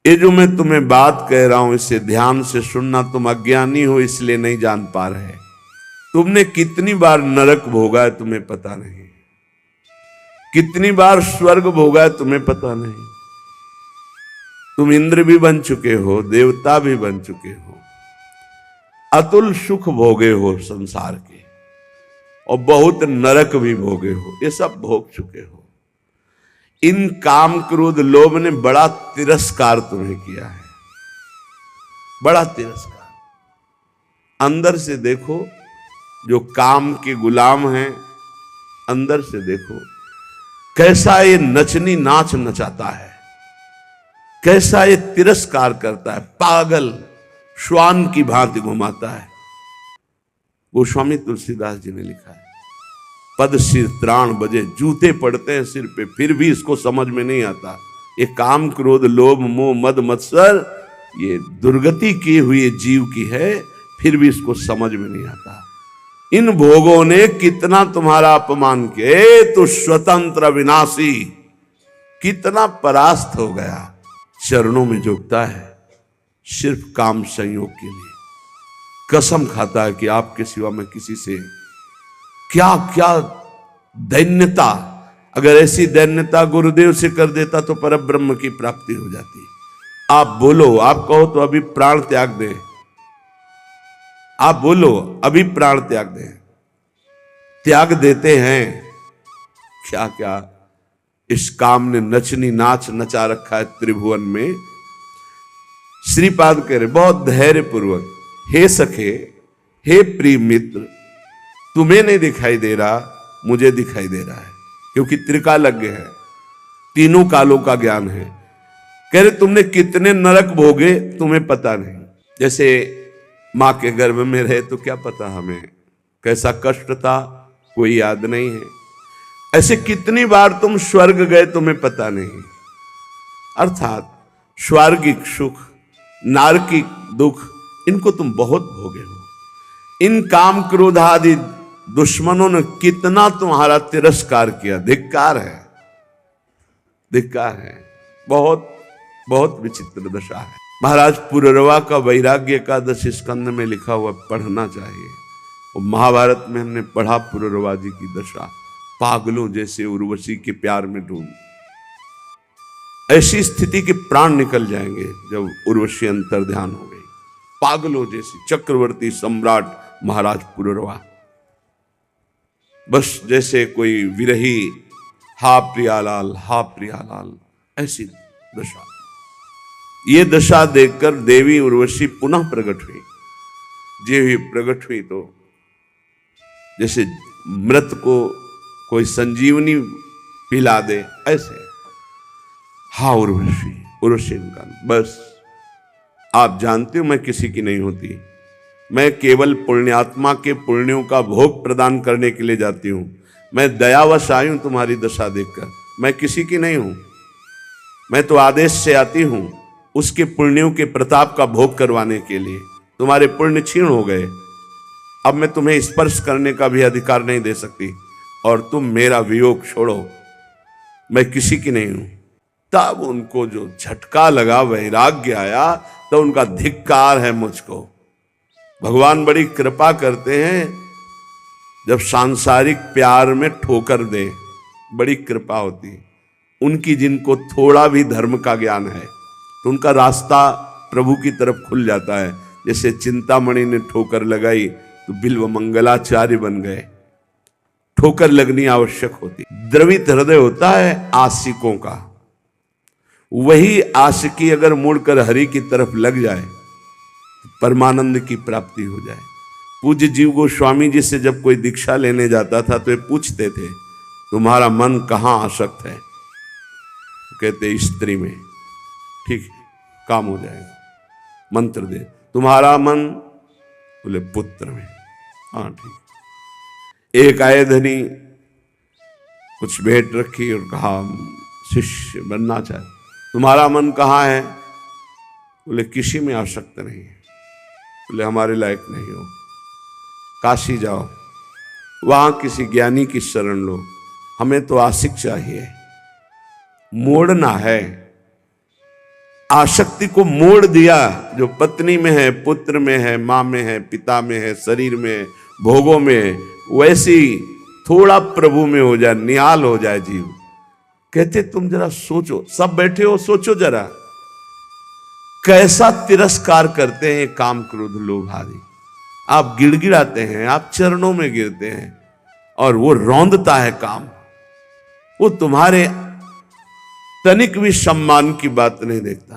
ये जो मैं तुम्हें बात कह रहा हूं इसे ध्यान से सुनना। तुम अज्ञानी हो इसलिए नहीं जान पा रहे। तुमने कितनी बार नरक भोगा है तुम्हें पता नहीं, कितनी बार स्वर्ग भोगा है तुम्हें पता नहीं। तुम इंद्र भी बन चुके हो, देवता भी बन चुके हो, अतुल सुख भोगे हो संसार के, और बहुत नरक भी भोगे हो। ये सब भोग चुके हो। इन काम क्रोध लोभ ने बड़ा तिरस्कार तुम्हें किया है, बड़ा तिरस्कार। अंदर से देखो, जो काम के गुलाम हैं, अंदर से देखो कैसा ये नचनी नाच नचाता है, कैसा ये तिरस्कार करता है, पागल श्वान की भांति घुमाता है। गोस्वामी तुलसीदास जी ने लिखा है, पद सिर त्राण बजे, जूते पड़ते हैं सिर पे, फिर भी इसको समझ में नहीं आता। ये काम क्रोध लोभ मोह मद मत्सर ये दुर्गति किए हुए जीव की है, फिर भी इसको समझ में नहीं आता। इन भोगों ने कितना तुम्हारा अपमान किया, तो स्वतंत्र विनाशी कितना परास्त हो गया। चरणों में झुकता है सिर्फ काम संयोग के लिए, कसम खाता है कि आपके सिवा मैं किसी से क्या क्या दैन्यता, अगर ऐसी दैन्यता गुरुदेव से कर देता तो परब्रह्म की प्राप्ति हो जाती। आप बोलो, आप कहो तो अभी प्राण त्याग दे, आप बोलो अभी प्राण त्याग दे, त्याग देते हैं। क्या क्या इस काम ने नचनी नाच नचा रखा है त्रिभुवन में। श्रीपाद कह रहे बहुत धैर्य पूर्वक, हे सखे, हे प्रिय मित्र, तुम्हें नहीं दिखाई दे रहा, मुझे दिखाई दे रहा है, क्योंकि त्रिकालज्ञ है, तीनों कालों का ज्ञान है। कह रहे तुमने कितने नरक भोगे तुम्हें पता नहीं। जैसे मां के गर्भ में रहे तो क्या पता हमें कैसा कष्ट था, कोई याद नहीं है। ऐसे कितनी बार तुम स्वर्ग गए तुम्हें पता नहीं। अर्थात स्वर्गिक सुख, नारकिक दुख, इनको तुम बहुत भोगे हो। इन काम क्रोध आदि दुश्मनों ने कितना तुम्हारा तिरस्कार किया। धिक्कार है, धिक्कार है। बहुत बहुत विचित्र दशा है। महाराज पुररवा का वैराग्य एकादश स्कंद में लिखा हुआ, पढ़ना चाहिए। और महाभारत में हमने पढ़ा पुररवा जी की दशा, पागलों जैसे उर्वशी के प्यार में डूब। ऐसी स्थिति के प्राण निकल जाएंगे जब उर्वशी अंतर ध्यान हो गई। पागलों जैसी चक्रवर्ती सम्राट महाराज पुररवा, बस जैसे कोई विरही, हा प्रियालाल, हा प्रियालाल, ऐसी दशा। ये दशा देखकर देवी उर्वशी पुनः प्रकट हुई। जे हुई प्रकट हुई तो जैसे मृत को कोई संजीवनी पिला दे, ऐसे हा उर्वशी, उर्वशी का बस आप जानते हो मैं किसी की नहीं होती। मैं केवल पुण्यात्मा के पुण्यों का भोग प्रदान करने के लिए जाती हूं। मैं दयावश आई हूं तुम्हारी दशा देखकर, मैं किसी की नहीं हूं। मैं तो आदेश से आती हूं उसके पुण्यों के प्रताप का भोग करवाने के लिए। तुम्हारे पुण्य क्षीण हो गए, अब मैं तुम्हें स्पर्श करने का भी अधिकार नहीं दे सकती, और तुम मेरा वियोग छोड़ो, मैं किसी की नहीं हूं। तब उनको जो झटका लगा, वैराग्य आया, तो उनका धिक्कार है मुझको। भगवान बड़ी कृपा करते हैं, जब सांसारिक प्यार में ठोकर दे, बड़ी कृपा होती है उनकी। जिनको थोड़ा भी धर्म का ज्ञान है तो उनका रास्ता प्रभु की तरफ खुल जाता है। जैसे चिंतामणि ने ठोकर लगाई तो बिल्व मंगलाचार्य बन गए। ठोकर लगनी आवश्यक होती। द्रवित हृदय होता है आशिकों का, वही आशिकी अगर मुड़कर हरि की तरफ लग जाए तो परमानंद की प्राप्ति हो जाए। पूज्य जीव गोस्वामी जी से जब कोई दीक्षा लेने जाता था तो ये पूछते थे, तुम्हारा मन कहाँ आसक्त है? तो कहते स्त्री में। ठीक, काम हो जाएगा। मंत्र दे, तुम्हारा मन? बोले पुत्र में। हाँ ठीक। एक आए धनी, कुछ भेंट रखी और कहा शिष्य बनना चाहे, तुम्हारा मन कहाँ है? बोले किसी में आसक्त नहीं है। बोले हमारे लायक नहीं हो, काशी जाओ, वहां किसी ज्ञानी की शरण लो, हमें तो आशिक चाहिए, मोड़ना है। आसक्ति को मोड़ दिया, जो पत्नी में है, पुत्र में है, माँ में है, पिता में है, शरीर में, भोगों में, वैसी थोड़ा प्रभु में हो जाए, निहाल हो जाए जीव। कहते तुम जरा सोचो, सब बैठे हो, सोचो जरा कैसा तिरस्कार करते हैं काम क्रोध लोभ आदि। आप गिड़गिड़ाते हैं, आप चरणों में गिरते हैं और वो रौंदता है काम। वो तुम्हारे तनिक भी सम्मान की बात नहीं देखता,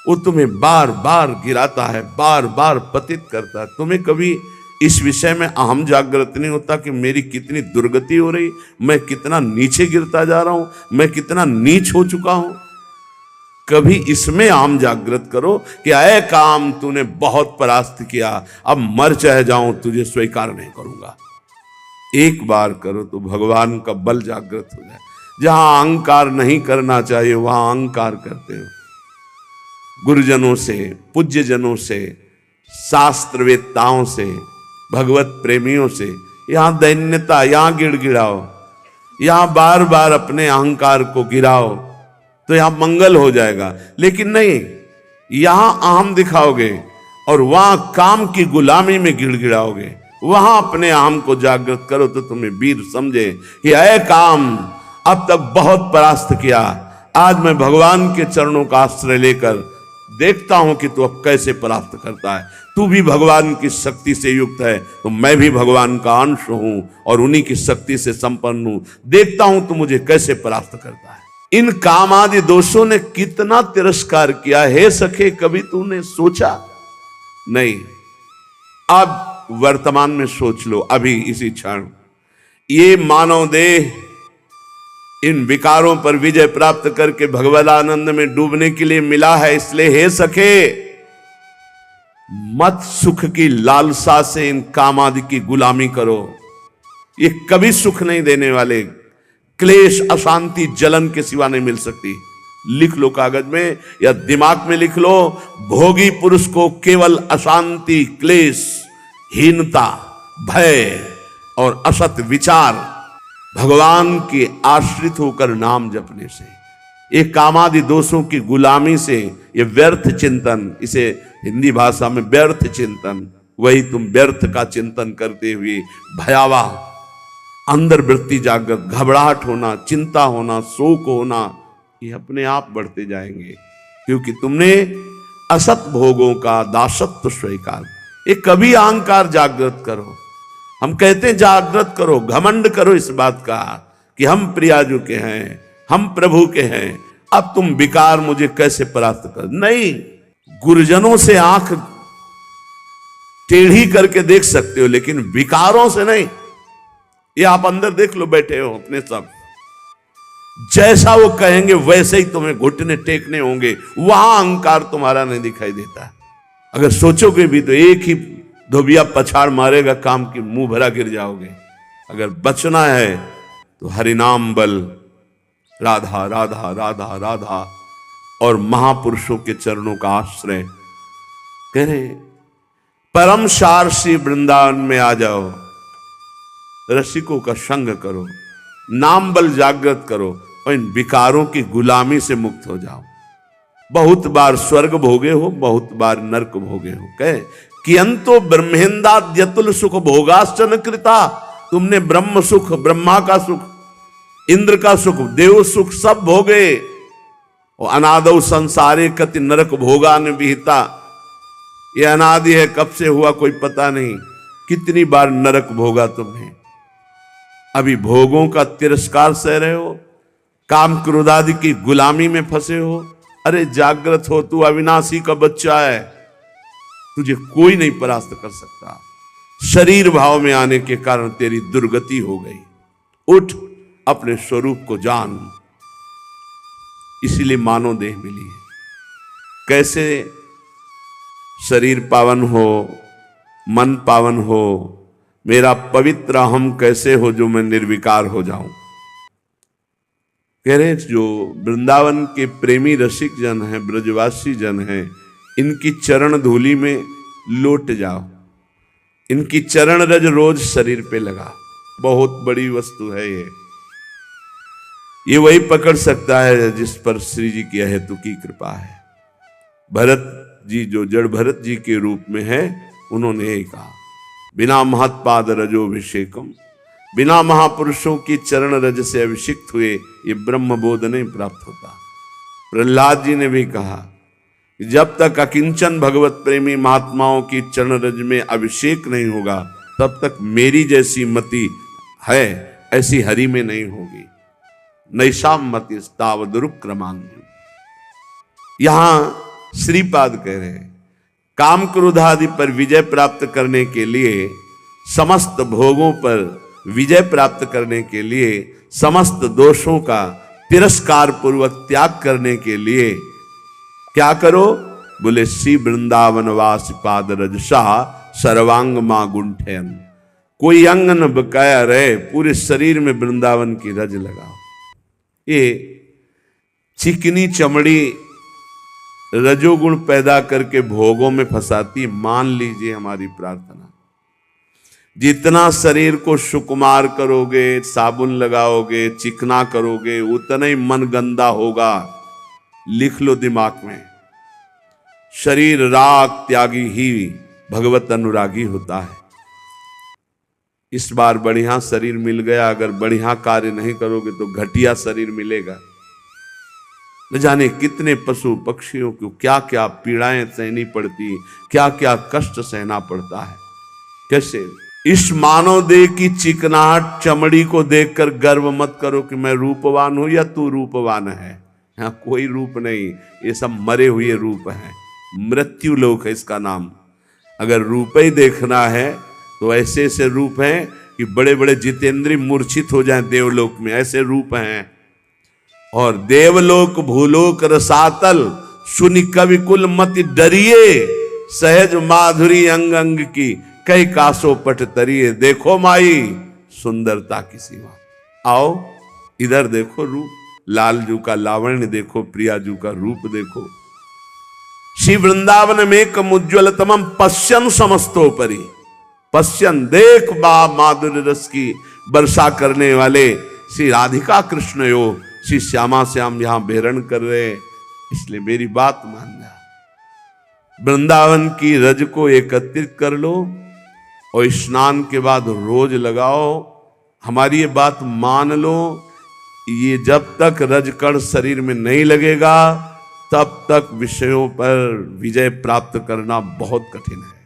वो तुम्हें बार बार गिराता है, बार बार पतित करता है। तुम्हें कभी इस विषय में अहम जागृत नहीं होता कि मेरी कितनी दुर्गति हो रही, मैं कितना नीचे गिरता जा रहा हूं, मैं कितना नीच हो चुका हूं। कभी इसमें अहम जागृत करो कि अय काम तूने बहुत परास्त किया, अब मर चाहे जाऊं तुझे स्वीकार नहीं करूंगा। एक बार करो तो भगवान का बल जागृत हो जाए। जहां अहंकार नहीं करना चाहिए वहां अहंकार करते हो। गुरुजनों से, पूज्य जनों से, शास्त्रवेत्ताओं से, भगवत प्रेमियों से यहां दैन्यता, यहां गिड़गिड़ाओ, यहां बार बार अपने अहंकार को गिराओ तो यहां मंगल हो जाएगा। लेकिन नहीं, यहां अहम दिखाओगे और वहां काम की गुलामी में गिड़गिड़ाओगे। वहां अपने अहम को जागृत करो तो तुम्हें वीर समझे कि अय काम अब तक बहुत परास्त किया, आज मैं भगवान के चरणों का आश्रय लेकर देखता हूं कि तू अब कैसे परास्त करता है। तू भी भगवान की शक्ति से युक्त है तो मैं भी भगवान का अंश हूं और उन्हीं की शक्ति से संपन्न हूं। देखता हूं तू मुझे कैसे परास्त करता है। इन काम आदि दोषों ने कितना तिरस्कार किया। हे सखे, कभी तूने सोचा नहीं? अब वर्तमान में सोच लो, अभी इसी क्षण। ये मानव देह इन विकारों पर विजय प्राप्त करके भगवदानंद में डूबने के लिए मिला है। इसलिए हे सखे, मत सुख की लालसा से इन काम आदि की गुलामी करो। ये कभी सुख नहीं देने वाले, क्लेश, अशांति, जलन के सिवा नहीं मिल सकती। लिख लो कागज में या दिमाग में लिख लो, भोगी पुरुष को केवल अशांति, क्लेश, हीनता, भय और असत विचार, भगवान के आश्रित होकर नाम जपने से, ये कामादि दोषों की गुलामी से, ये व्यर्थ चिंतन, इसे हिंदी भाषा में व्यर्थ चिंतन, वही तुम व्यर्थ का चिंतन करते हुए भयावह अंदर वृत्ति जागृत, घबराहट होना, चिंता होना, शोक होना, ये अपने आप बढ़ते जाएंगे। क्योंकि तुमने असत भोगों का दासत्व स्वीकार। ये कभी अहंकार जागृत करो। हम कहते हैं जागृत करो, घमंड करो इस बात का कि हम प्रियाजू के हैं, हम प्रभु के हैं, अब तुम विकार मुझे कैसे परास्त कर। नहीं, गुरुजनों से आंख टेढ़ी करके देख सकते हो लेकिन विकारों से नहीं। ये आप अंदर देख लो, बैठे हो अपने सब, जैसा वो कहेंगे वैसे ही तुम्हें घुटने टेकने होंगे। वहां अहंकार तुम्हारा नहीं दिखाई देता। अगर सोचोगे भी तो एक ही धोबिया पछाड़ मारेगा, काम की मुंह भरा गिर जाओगे। अगर बचना है तो हरिनाम बल, राधा राधा राधा राधा और महापुरुषों के चरणों का आश्रय। कह रहे परम सार श्री वृंदावन में आ जाओ, रसिकों का संग करो, नाम बल जागृत करो और इन विकारों की गुलामी से मुक्त हो जाओ। बहुत बार स्वर्ग भोगे हो, बहुत बार नरक भोगे हो। कहे कि अंतो ब्रह्मेंदाद्यतुल सुख भोगाश्चन कृता। तुमने ब्रह्म सुख, ब्रह्मा का सुख, इंद्र का सुख, देव सुख सब भोगे। और अनादौ संसारे कति नरक भोगान विहिता। ये अनादि है, कब से हुआ कोई पता नहीं। कितनी बार नरक भोगा तुमने। अभी भोगों का तिरस्कार सह रहे हो, काम क्रोधादि की गुलामी में फंसे हो। अरे जागृत हो, तू अविनाशी का बच्चा है, तुझे कोई नहीं परास्त कर सकता। शरीर भाव में आने के कारण तेरी दुर्गति हो गई। उठ, अपने स्वरूप को जान। इसीलिए मानव देह मिली है। कैसे शरीर पावन हो, मन पावन हो, मेरा पवित्र हम कैसे हो जो मैं निर्विकार हो जाऊं। कह रहे जो वृंदावन के प्रेमी रसिक जन हैं, ब्रजवासी जन हैं, इनकी चरण धूलि में लौट जाओ। इनकी चरण रज रोज शरीर पे लगा। बहुत बड़ी वस्तु है ये वही पकड़ सकता है जिस पर श्री जी की अहेतु की कृपा है। भरत जी जो जड़ भरत जी के रूप में है, उन्होंने ये कहा, बिना महत्पाद रजोभिषेकम, बिना महापुरुषों की चरण रज से अभिषिक्त हुए ये ब्रह्म बोध नहीं प्राप्त होता। प्रहलाद जी ने भी कहा कि जब तक अकिंचन भगवत प्रेमी महात्माओं की चरण रज में अभिषेक नहीं होगा, तब तक मेरी जैसी मति है ऐसी हरि में नहीं होगी। नैषाम मति तावदुरुक्रमांग। यहां श्रीपाद कह रहे हैं, काम क्रोध आदि पर विजय प्राप्त करने के लिए, समस्त भोगों पर विजय प्राप्त करने के लिए, समस्त दोषों का तिरस्कार पूर्वक त्याग करने के लिए क्या करो? बोले श्री वृंदावन वास पाद रजसा सर्वांग मां गुंठयन। कोई अंग न बकाया रहे, पूरे शरीर में वृंदावन की रज लगाओ। ये चिकनी चमड़ी रजोगुण पैदा करके भोगों में फंसाती। मान लीजिए हमारी प्रार्थना, जितना शरीर को सुकुमार करोगे, साबुन लगाओगे, चिकना करोगे, उतना ही मन गंदा होगा। लिख लो दिमाग में, शरीर राग त्यागी ही भगवत अनुरागी होता है। इस बार बढ़िया शरीर मिल गया, अगर बढ़िया कार्य नहीं करोगे तो घटिया शरीर मिलेगा। न जाने कितने पशु पक्षियों को क्या क्या पीड़ाएं सहनी पड़ती, क्या क्या कष्ट सहना पड़ता है। कैसे इस मानव देह की चिकनाहट चमड़ी को देखकर गर्व मत करो कि मैं रूपवान हूं या तू रूपवान है। यहाँ कोई रूप नहीं, ये सब मरे हुए रूप हैं। मृत्यु लोक है इसका नाम। अगर रूप ही देखना है तो ऐसे ऐसे रूप हैं कि बड़े बड़े जितेंद्री मूर्छित हो जाएं देवलोक में, ऐसे रूप हैं। और देवलोक भूलोक रसातल सुनि कवि कुल मति डरिए, सहज माधुरी अंग अंग की कई कासो पट तरिए। देखो माई सुंदरता की सीमा। आओ इधर देखो रूप, लालजू का लावण्य देखो, प्रियाजू का रूप देखो। श्री वृंदावन में कम उज्ज्वल तमम पश्यन समस्तोपरि। पश्यन देख बा माधुर्य रस की वर्षा करने वाले श्री राधिका कृष्ण योग श्री श्यामा श्याम यहां बेहरण कर रहे। इसलिए मेरी बात मानना, वृंदावन की रज को एकत्रित कर लो और स्नान के बाद रोज लगाओ। हमारी ये बात मान लो, ये जब तक रजकण शरीर में नहीं लगेगा तब तक विषयों पर विजय प्राप्त करना बहुत कठिन है।